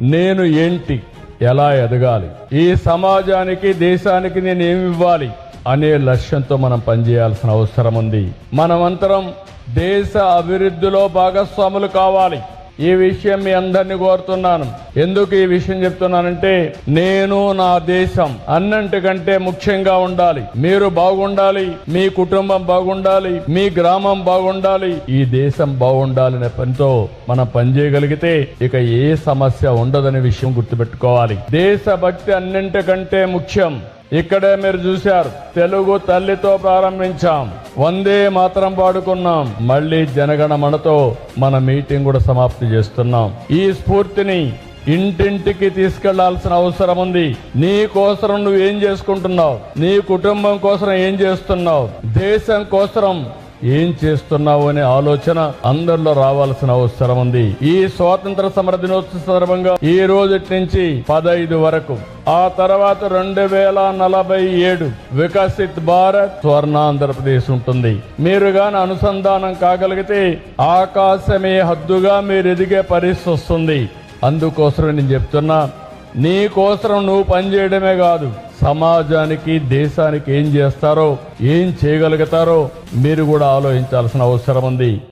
నేను ఏంటి, ఎలా ఎదగాలి, ఈ సమాజానికి దేశానికి నేను ఏమి ఇవ్వాలి అనే లక్ష్యంతో మనం పనిచేయాల్సిన అవసరం ఉంది. మనమంతరం దేశ అభివృద్ధిలో భాగస్వాములు కావాలి. ఈ విషయం మీ అందరినీ కోరుతున్నాను. ఎందుకు ఈ విషయం చెప్తున్నానంటే, నేను నా దేశం అన్నింటికంటే ముఖ్యంగా ఉండాలి. మీరు బాగుండాలి, మీ కుటుంబం బాగుండాలి, మీ గ్రామం బాగుండాలి, ఈ దేశం బాగుండాలనే పనితో మనం పనిచేయగలిగితే ఇక ఏ సమస్య ఉండదనే విషయం గుర్తుపెట్టుకోవాలి. దేశభక్తి అన్నింటికంటే ముఖ్యం. ఇక్కడే మీరు చూశారు, తెలుగు తల్లితో ప్రారంభించాం, వందే మాతరం పాడుకున్నాం, మళ్ళీ జనగణమనతో మన మీటింగ్ కూడా సమాప్తి చేస్తున్నాం. ఈ స్ఫూర్తిని ఇంటింటికి తీసుకెళ్లాల్సిన అవసరం ఉంది. నీ కోసం నువ్వు ఏం చేసుకుంటున్నావు, నీ కుటుంబం కోసం ఏం చేస్తున్నావు, దేశం కోసం ఏం చేస్తున్నావు అనే ఆలోచన అందరిలో రావాల్సిన అవసరం ఉంది. ఈ స్వాతంత్ర సమర దినోత్సవ సందర్భంగా ఈ రోజు నుంచి 15 వరకు, ఆ తర్వాత 2047 వికసిత్ భారత్ స్వర్ణాంధ్రప్రదేశ్ ఉంటుంది. మీరు గాని అనుసంధానం కాగలిగితే ఆకాశమే హద్దుగా మీరు ఎదిగే పరిస్థితి వస్తుంది. అందుకోసమే నేను చెప్తున్నా, నీ కోసం నువ్వు పనిచేయడమే కాదు, సమాజానికి దేశానికి ఏం చేస్తారో, ఏం చేయగలుగుతారో మీరు కూడా ఆలోచించాల్సిన అవసరం ఉంది.